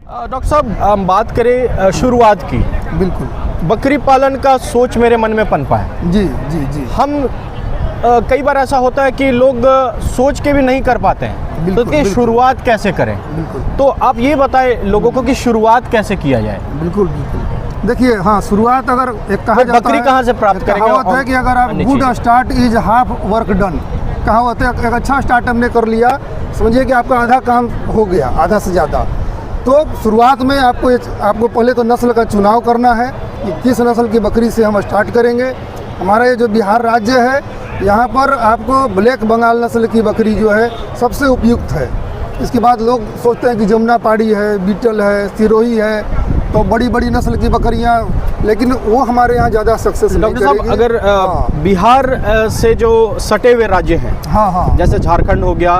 Doctor साहब, हम बात करें शुरुआत की। बिल्कुल। बकरी पालन का सोच मेरे मन में पनपा है। जी जी जी। हम कई बार ऐसा होता है कि लोग सोच के भी नहीं कर पाते हैं, तो इसकी शुरुआत कैसे करें? बिल्कुल। तो आप ये बताएं लोगों को कि शुरुआत कैसे किया जाए। बिल्कुल बिल्कुल। देखिए, हाँ, शुरुआत अगर एक कहा जाता बकरी है, कहाँ से प्राप्त करेंगे? कहावत है कि अगर आप good start is half work done. कहावत है, एक अच्छा स्टार्ट हमने कर लिया, समझिए कि आपका आधा काम हो गया, आधा से ज़्यादा। तो शुरुआत में आपको पहले तो नस्ल का चुनाव करना है कि किस नस्ल की बकरी से हम स्टार्ट करेंगे। हमारा ये जो बिहार राज्य है, यहाँ पर आपको ब्लैक बंगाल नस्ल की बकरी जो है सबसे उपयुक्त है। इसके बाद लोग सोचते हैं कि जमुना पाड़ी है, बीटल है, सिरोही है, तो बड़ी बड़ी नस्ल की बकरियाँ, लेकिन वो हमारे यहाँ ज़्यादा सक्सेस नहीं करेगी। डॉक्टर साहब, अगर बिहार से जो सटे हुए राज्य हैं, हाँ हाँ, जैसे झारखंड हो गया,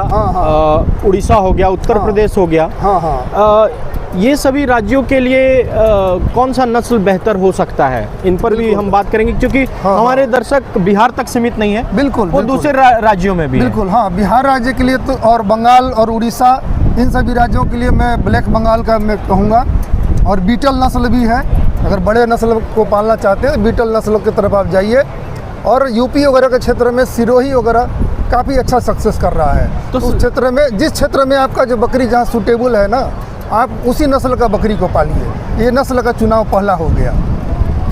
उड़ीसा हो गया, उत्तर प्रदेश हो गया, हाँ हाँ, ये सभी राज्यों के लिए कौन सा नस्ल बेहतर हो सकता है, इन पर भी हम बात करेंगे, क्योंकि हमारे दर्शक बिहार तक सीमित नहीं है। बिल्कुल, वो दूसरे राज्यों में भी बिल्कुल। हाँ, बिहार राज्य के लिए तो, और बंगाल और उड़ीसा, इन सभी राज्यों के लिए मैं ब्लैक बंगाल का मैं कहूँगा। और बीटल नस्ल भी है, अगर बड़े नस्ल को पालना चाहते हैं बीटल नस्लों की तरफ आप जाइए। और यूपी वगैरह के क्षेत्र में सिरोही वगैरह काफ़ी अच्छा सक्सेस कर रहा है। तो उस क्षेत्र में, जिस क्षेत्र में आपका जो बकरी जहाँ सूटेबल है ना, आप उसी नस्ल का बकरी को पालिए। ये नस्ल का चुनाव पहला हो गया,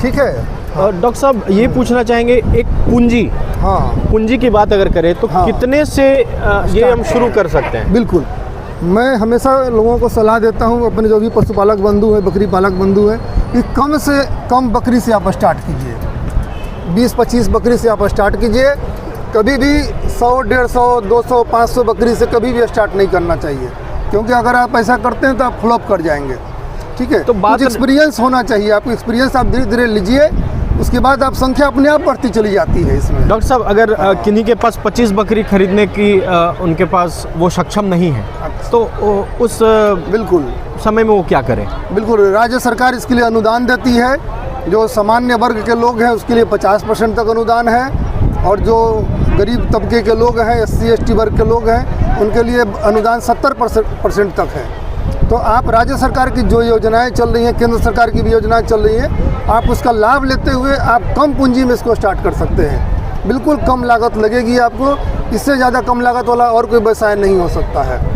ठीक है। डॉक्टर साहब, ये पूछना चाहेंगे, एक पूंजी, हाँ, पूंजी की बात अगर करें तो कितने से ये हम शुरू कर सकते हैं? बिल्कुल। मैं हमेशा लोगों को सलाह देता हूँ, अपने जो भी पशुपालक बंधु है, बकरी पालक बंधु है, कि कम से कम बकरी से आप स्टार्ट कीजिए। 20-25 बकरी से आप स्टार्ट कीजिए। कभी भी 100, 150, 200, 500 बकरी से कभी भी स्टार्ट नहीं करना चाहिए, क्योंकि अगर आप ऐसा करते हैं तो आप फ्लॉप कर जाएंगे, ठीक है। तो कुछ एक्सपीरियंस होना चाहिए आपको, एक्सपीरियंस आप धीरे धीरे लीजिए, उसके बाद आप संख्या अपने आप बढ़ती चली जाती है इसमें। डॉक्टर साहब, अगर किन्हीं के पास 25 बकरी खरीदने की उनके पास वो सक्षम नहीं है, तो उस बिल्कुल समय में वो क्या करें? बिल्कुल, राज्य सरकार इसके लिए अनुदान देती है। जो सामान्य वर्ग के लोग हैं उसके लिए 50% तक अनुदान है, और जो गरीब तबके के लोग हैं, SC ST वर्ग के लोग हैं, उनके लिए अनुदान 70% तक है। तो आप राज्य सरकार की जो योजनाएं चल रही हैं, केंद्र सरकार की भी योजनाएं चल रही हैं, आप उसका लाभ लेते हुए आप कम पूंजी में इसको स्टार्ट कर सकते हैं। बिल्कुल कम लागत लगेगी आपको, इससे ज़्यादा कम लागत वाला और कोई व्यवसाय नहीं हो सकता है।